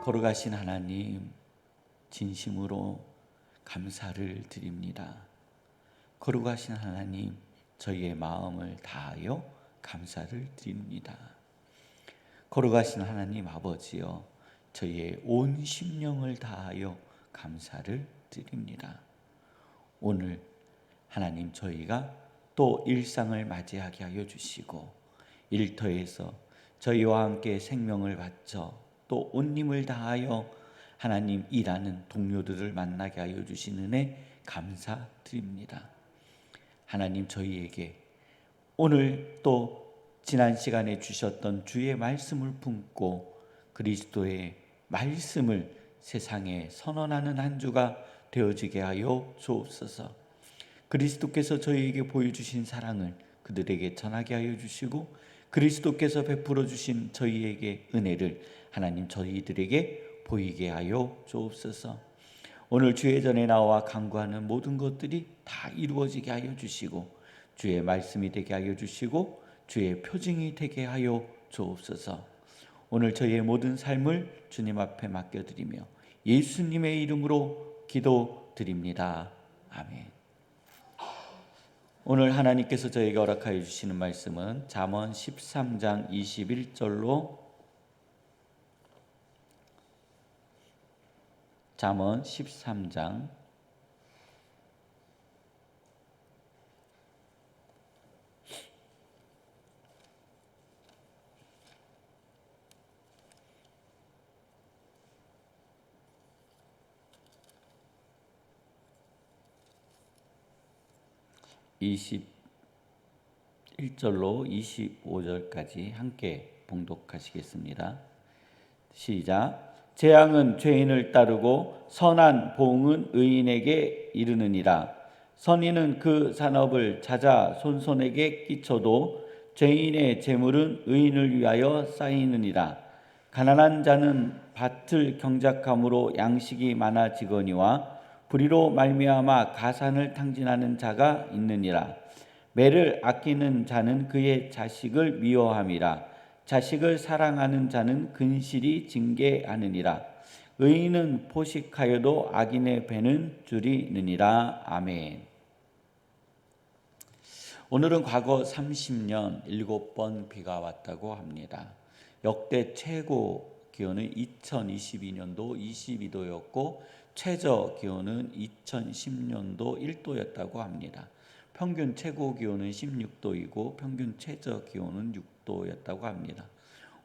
걸어가신 하나님, 진심으로 감사를 드립니다. 걸어가신 하나님, 저희의 마음을 다하여 감사를 드립니다. 걸어가신 하나님 아버지여, 저희의 온 심령을 다하여 감사를 드립니다. 오늘 하나님, 저희가 또 일상을 맞이하게 하여 주시고 일터에서 저희와 함께 생명을 바쳐 또 온 힘을 다하여 하나님 일하는 동료들을 만나게 하여 주신 은혜 감사드립니다. 하나님, 저희에게 오늘 또 지난 시간에 주셨던 주의 말씀을 품고 그리스도의 말씀을 세상에 선언하는 한 주가 되어지게 하여 주옵소서. 그리스도께서 저희에게 보여주신 사랑을 그들에게 전하게 하여 주시고 그리스도께서 베풀어 주신 저희에게 은혜를 하나님 저희들에게 보이게 하여 주옵소서. 오늘 주의 전에 나와 간구하는 모든 것들이 다 이루어지게 하여 주시고 주의 말씀이 되게 하여 주시고 주의 표징이 되게 하여 주옵소서. 오늘 저희의 모든 삶을 주님 앞에 맡겨드리며 예수님의 이름으로 기도드립니다. 아멘. 오늘 하나님께서 저에게 허락하여 주시는 말씀은 잠언 13장 21절로 잠언 13장 21절로 25절까지 함께 봉독하시겠습니다. 시작. 재앙은 죄인을 따르고 선한 보응은 의인에게 이르느니라. 선인은 그 산업을 찾아 손손에게 끼쳐도 죄인의 재물은 의인을 위하여 쌓이느니라. 가난한 자는 밭을 경작함으로 양식이 많아지거니와 불의로 말미암아 가산을 탕진하는 자가 있느니라. 매를 아끼는 자는 그의 자식을 미워함이라. 자식을 사랑하는 자는 근실이 징계하느니라. 의인은 포식하여도 악인의 배는 줄이느니라. 아멘. 오늘은 과거 30년 7번 비가 왔다고 합니다. 역대 최고 기온은 2022년도 22도였고 최저 기온은 2010년도 1도였다고 합니다. 평균 최고 기온은 16도이고 평균 최저 기온은 6도였다고 합니다.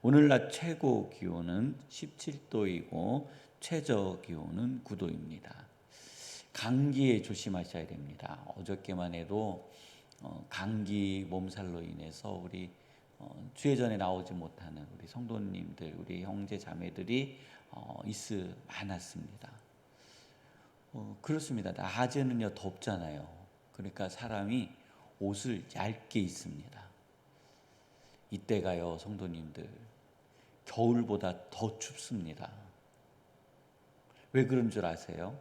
오늘날 최고 기온은 17도이고 최저 기온은 9도입니다. 감기에 조심하셔야 됩니다. 어저께만 해도 감기 몸살로 인해서 우리 주의 전에 나오지 못하는 우리 성도님들, 우리 형제 자매들이 많았습니다. 그렇습니다. 낮에는요 덥잖아요. 그러니까 사람이 옷을 얇게 입습니다. 이때가요 성도님들 겨울보다 더 춥습니다. 왜 그런 줄 아세요?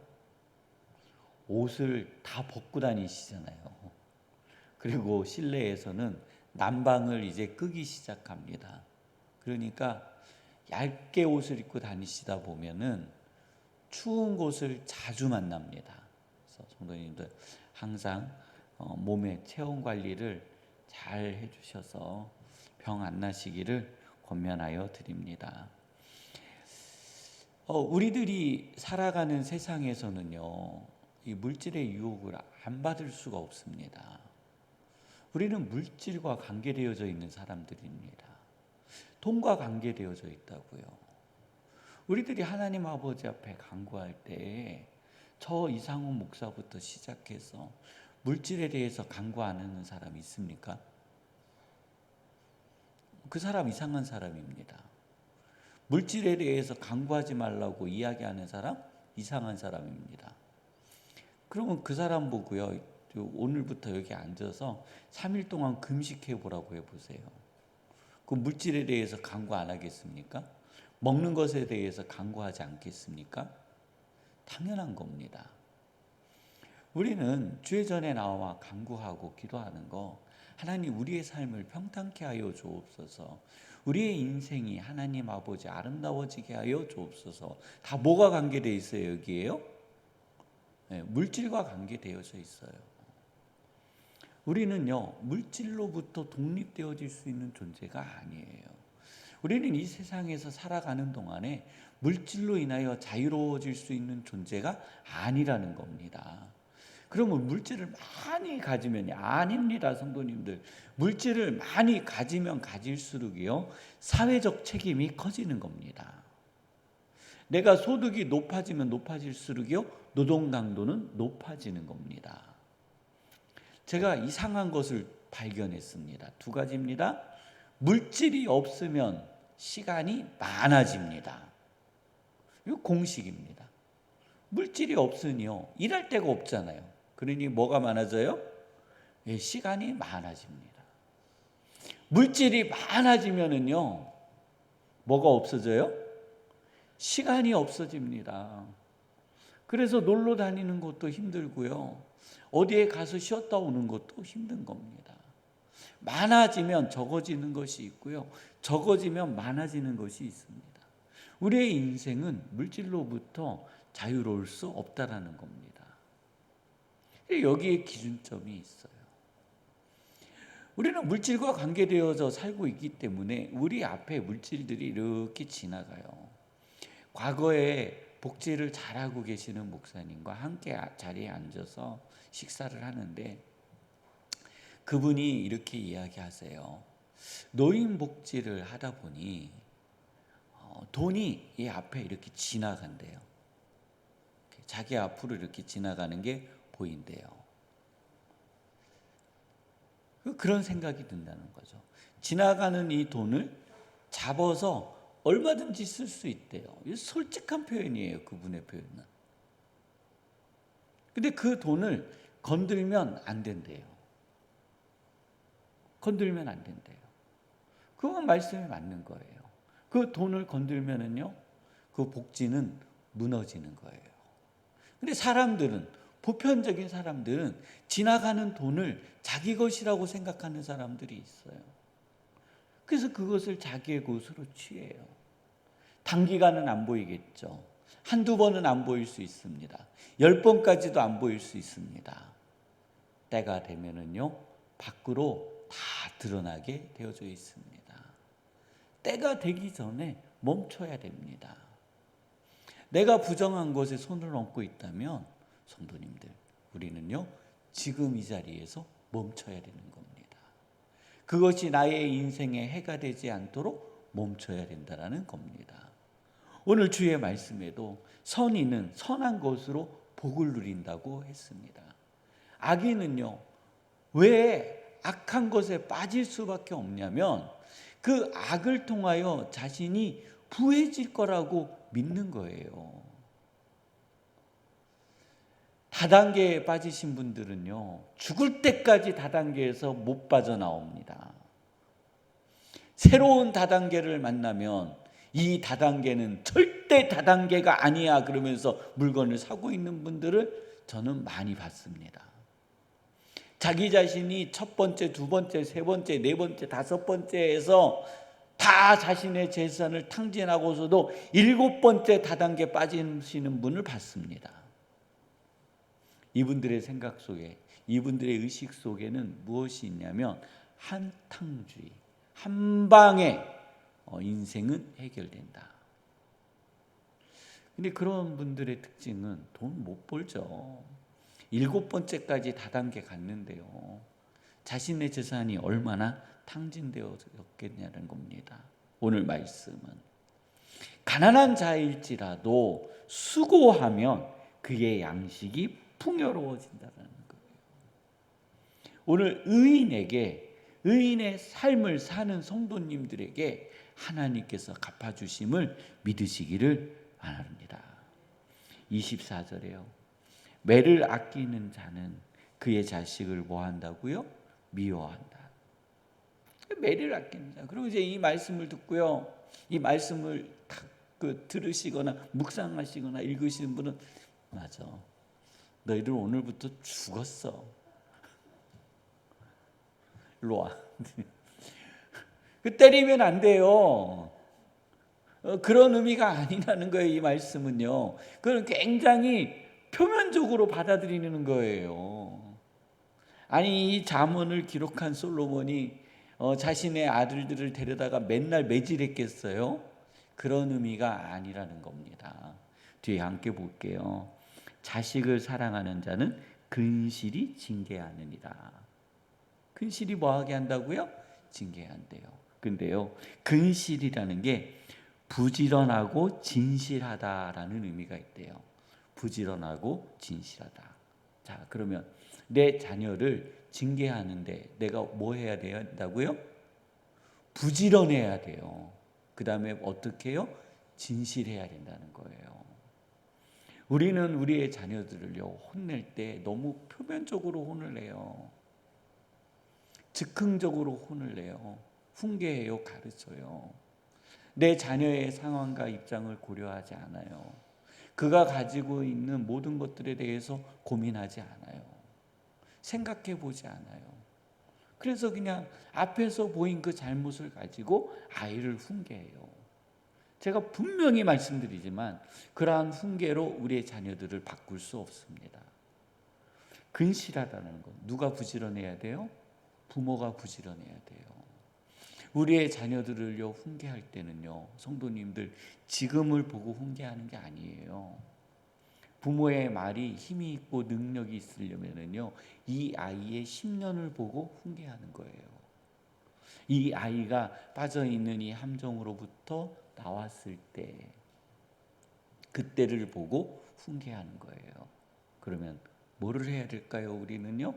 옷을 다 벗고 다니시잖아요. 그리고 실내에서는 난방을 이제 끄기 시작합니다. 그러니까 얇게 옷을 입고 다니시다 보면은 추운 곳을 자주 만납니다. 그래서 성도님들 항상 몸의 체온 관리를 잘 해주셔서 병 안 나시기를 권면하여 드립니다. 우리들이 살아가는 세상에서는요, 이 물질의 유혹을 안 받을 수가 없습니다. 우리는 물질과 관계되어져 있는 사람들입니다. 돈과 관계되어져 있다고요. 우리들이 하나님 아버지 앞에 간구할 때 저 이상훈 목사부터 시작해서 물질에 대해서 간구 안 하는 사람 있습니까? 그 사람 이상한 사람입니다. 물질에 대해서 간구하지 말라고 이야기하는 사람 이상한 사람입니다. 그러면 그 사람 보고요, 오늘부터 여기 앉아서 3일 동안 금식해 보라고 해보세요. 그 물질에 대해서 간구 안 하겠습니까? 먹는 것에 대해서 간구하지 않겠습니까? 당연한 겁니다. 우리는 주의 전에 나와 간구하고 기도하는 거 하나님 우리의 삶을 평탄케 하여 주옵소서. 우리의 인생이 하나님 아버지 아름다워지게 하여 주옵소서. 다 뭐가 관계되어 있어요 여기에요? 네, 물질과 관계되어져 있어요. 우리는요 물질로부터 독립되어질 수 있는 존재가 아니에요. 우리는 이 세상에서 살아가는 동안에 물질로 인하여 자유로워질 수 있는 존재가 아니라는 겁니다. 그러면 물질을 많이 가지면요, 아닙니다 성도님들. 물질을 많이 가지면 가질수록이요 사회적 책임이 커지는 겁니다. 내가 소득이 높아지면 높아질수록이요 노동 강도는 높아지는 겁니다. 제가 이상한 것을 발견했습니다. 두 가지입니다. 물질이 없으면 시간이 많아집니다. 이거 공식입니다. 물질이 없으니요 일할 데가 없잖아요. 그러니 뭐가 많아져요? 예, 시간이 많아집니다. 물질이 많아지면은요 뭐가 없어져요? 시간이 없어집니다. 그래서 놀러 다니는 것도 힘들고요 어디에 가서 쉬었다 오는 것도 힘든 겁니다. 많아지면 적어지는 것이 있고요 적어지면 많아지는 것이 있습니다. 우리의 인생은 물질로부터 자유로울 수 없다라는 겁니다. 여기에 기준점이 있어요. 우리는 물질과 관계되어서 살고 있기 때문에 우리 앞에 물질들이 이렇게 지나가요. 과거에 복지를 잘하고 계시는 목사님과 함께 자리에 앉아서 식사를 하는데 그분이 이렇게 이야기하세요. 노인복지를 하다 보니 돈이 이 앞에 이렇게 지나간대요. 자기 앞으로 이렇게 지나가는 게 보인대요. 그런 생각이 든다는 거죠. 지나가는 이 돈을 잡아서 얼마든지 쓸 수 있대요. 솔직한 표현이에요. 그분의 표현은. 근데 그 돈을 건들면 안 된대요. 건들면 안 된대요. 그건 말씀이 맞는 거예요. 그 돈을 건들면은요, 그 복지는 무너지는 거예요. 근데 사람들은, 보편적인 사람들은 지나가는 돈을 자기 것이라고 생각하는 사람들이 있어요. 그래서 그것을 자기의 것으로 취해요. 단기간은 안 보이겠죠. 한두 번은 안 보일 수 있습니다. 10번까지도 안 보일 수 있습니다. 때가 되면은요, 밖으로 다 드러나게 되어져 있습니다. 때가 되기 전에 멈춰야 됩니다. 내가 부정한 것에 손을 얹고 있다면 성도님들, 우리는요 지금 이 자리에서 멈춰야 되는 겁니다. 그것이 나의 인생에 해가 되지 않도록 멈춰야 된다는 겁니다. 오늘 주의 말씀에도 선인은 선한 것으로 복을 누린다고 했습니다. 악인은요 왜 악한 것에 빠질 수밖에 없냐면 그 악을 통하여 자신이 부해질 거라고 믿는 거예요. 다단계에 빠지신 분들은요 죽을 때까지 다단계에서 못 빠져나옵니다. 새로운 다단계를 만나면 이 다단계는 절대 다단계가 아니야 그러면서 물건을 사고 있는 분들을 저는 많이 봤습니다. 자기 자신이 첫 번째, 두 번째, 세 번째, 네 번째, 다섯 번째에서 다 자신의 재산을 탕진하고서도 7번째 다단계 빠지시는 분을 봤습니다. 이분들의 생각 속에, 이분들의 의식 속에는 무엇이 있냐면 한탕주의, 한 방에 인생은 해결된다. 근데 그런 분들의 특징은 돈 못 벌죠. 7번째까지 다단계 갔는데요. 자신의 재산이 얼마나 탕진되었겠냐는 겁니다. 오늘 말씀은 가난한 자일지라도 수고하면 그의 양식이 풍요로워진다는 거예요. 오늘 의인에게, 의인의 삶을 사는 성도님들에게 하나님께서 갚아주심을 믿으시기를 바랍니다. 24절에요. 매를 아끼는 자는 그의 자식을 뭐 한다고요? 미워한다. 매를 아끼는 자. 그리고 이제 이 말씀을 듣고요, 이 말씀을 들으시거나 묵상하시거나 읽으시는 분은 맞아. 너희들 오늘부터 죽었어. 일로 와. 그 때리면 안 돼요. 그런 의미가 아니라는 거예요. 이 말씀은요. 그건 굉장히 표면적으로 받아들이는 거예요. 아니 이 잠언을 기록한 솔로몬이 자신의 아들들을 데려다가 맨날 매질했겠어요? 그런 의미가 아니라는 겁니다. 뒤에 함께 볼게요. 자식을 사랑하는 자는 근실이 징계하느니라. 근실이 뭐하게 한다고요? 징계한대요. 근데요, 근실이라는 게 부지런하고 진실하다라는 의미가 있대요. 부지런하고 진실하다. 자, 그러면 내 자녀를 징계하는데 내가 뭐 해야 된다고요? 부지런해야 돼요. 그 다음에 어떻게 해요? 진실해야 된다는 거예요. 우리는 우리의 자녀들을요, 혼낼 때 너무 표면적으로 혼을 내요. 즉흥적으로 혼을 내요. 훈계해요, 가르쳐요. 내 자녀의 상황과 입장을 고려하지 않아요. 그가 가지고 있는 모든 것들에 대해서 고민하지 않아요. 생각해 보지 않아요. 그래서 그냥 앞에서 보인 그 잘못을 가지고 아이를 훈계해요. 제가 분명히 말씀드리지만 그러한 훈계로 우리의 자녀들을 바꿀 수 없습니다. 근실하다는 것. 누가 부지런해야 돼요? 부모가 부지런해야 돼요. 우리의 자녀들을요 훈계할 때는요, 성도님들 지금을 보고 훈계하는 게 아니에요. 부모의 말이 힘이 있고 능력이 있으려면은요, 이 아이의 10년을 보고 훈계하는 거예요. 이 아이가 빠져 있는 이 함정으로부터 나왔을 때 그때를 보고 훈계하는 거예요. 그러면 뭐를 해야 될까요? 우리는요,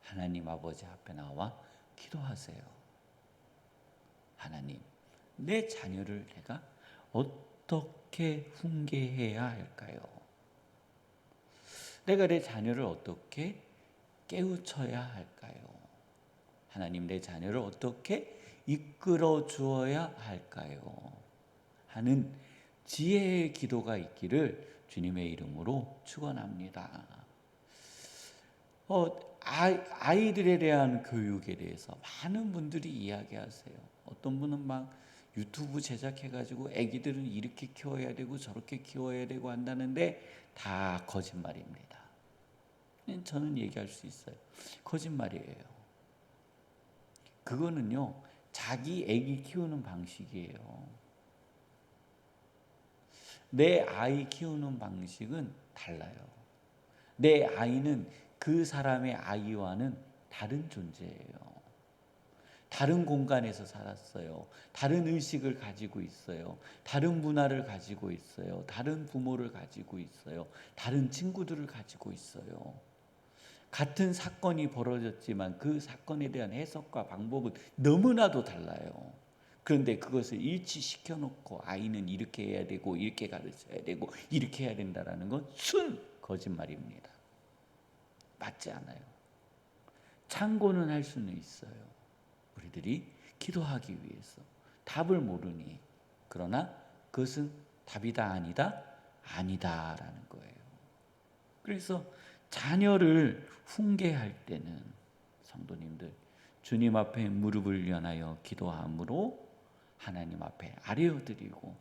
하나님 아버지 앞에 나와 기도하세요. 하나님, 내 자녀를 내가 어떻게 훈계해야 할까요? 내가 내 자녀를 어떻게 깨우쳐야 할까요? 하나님, 내 자녀를 어떻게 이끌어 주어야 할까요? 하는 지혜의 기도가 있기를 주님의 이름으로 축원합니다. 아이들에 대한 교육에 대해서 많은 분들이 이야기하세요. 어떤 분은 막 유튜브 제작해가지고 애기들은 이렇게 키워야 되고 저렇게 키워야 되고 한다는데 다 거짓말입니다. 저는 얘기할 수 있어요. 거짓말이에요. 그거는요, 자기 애기 키우는 방식이에요. 내 아이 키우는 방식은 달라요. 내 아이는 그 사람의 아이와는 다른 존재예요. 다른 공간에서 살았어요. 다른 의식을 가지고 있어요. 다른 문화를 가지고 있어요. 다른 부모를 가지고 있어요. 다른 친구들을 가지고 있어요. 같은 사건이 벌어졌지만 그 사건에 대한 해석과 방법은 너무나도 달라요. 그런데 그것을 일치시켜 놓고 아이는 이렇게 해야 되고 이렇게 가르쳐야 되고 이렇게 해야 된다는 건 순 거짓말입니다. 맞지 않아요. 참고는 할 수는 있어요. 우리들이 기도하기 위해서. 답을 모르니. 그러나 그것은 답이다 아니다? 아니다라는 거예요. 그래서 자녀를 훈계할 때는 성도님들 주님 앞에 무릎을 연하여 기도함으로 하나님 앞에 아뢰어드리고,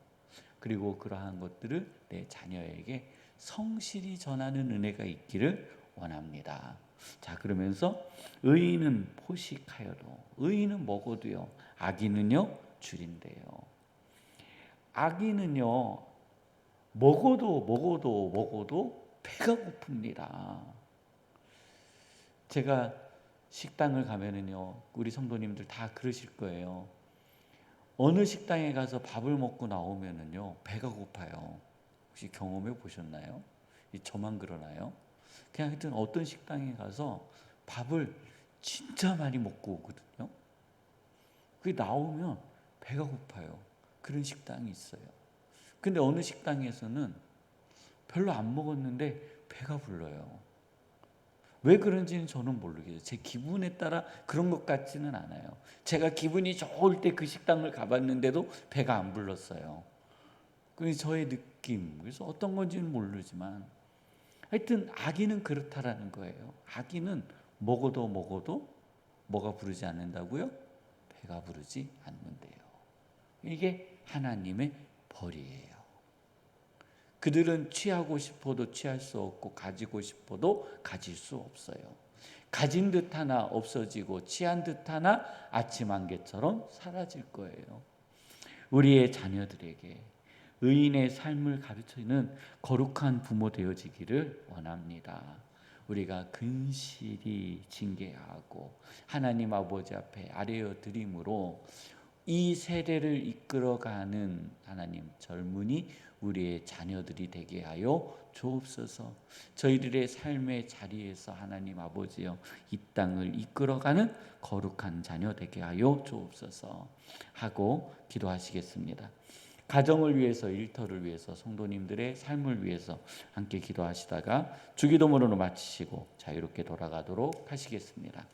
그리고 그러한 것들을 내 자녀에게 성실히 전하는 은혜가 있기를 원합니다. 자, 그러면서 의인은 포식하여도, 의인은 먹어도요 악인은요 줄인대요. 악인은요 먹어도 배가 고픕니다. 제가 식당을 가면은요, 우리 성도님들 다 그러실 거예요. 어느 식당에 가서 밥을 먹고 나오면은요 배가 고파요. 혹시 경험해 보셨나요? 저만 그러나요? 그냥 하여튼 어떤 식당에 가서 밥을 진짜 많이 먹고 오거든요. 그게 나오면 배가 고파요. 그런 식당이 있어요. 근데 어느 식당에서는 별로 안 먹었는데 배가 불러요. 왜 그런지는 저는 모르겠어요. 제 기분에 따라 그런 것 같지는 않아요. 제가 기분이 좋을 때 그 식당을 가봤는데도 배가 안 불렀어요. 그게 저의 느낌. 그래서 어떤 건지는 모르지만 하여튼 악인은 그렇다라는 거예요. 악인은 먹어도 뭐가 부르지 않는다고요? 배가 부르지 않는데요. 이게 하나님의 벌이에요. 그들은 취하고 싶어도 취할 수 없고 가지고 싶어도 가질 수 없어요. 가진 듯 하나 없어지고 취한 듯 하나 아침 안개처럼 사라질 거예요. 우리의 자녀들에게 의인의 삶을 가르치는 거룩한 부모 되어지기를 원합니다. 우리가 근실히 징계하고 하나님 아버지 앞에 아뢰어 드림으로 이 세대를 이끌어가는 하나님 젊은이 우리의 자녀들이 되게 하여 주옵소서. 저희들의 삶의 자리에서 하나님 아버지여 이 땅을 이끌어가는 거룩한 자녀 되게 하여 주옵소서 하고 기도하시겠습니다. 가정을 위해서, 일터를 위해서, 성도님들의 삶을 위해서 함께 기도하시다가 주기도문으로 마치시고 자유롭게 돌아가도록 하시겠습니다.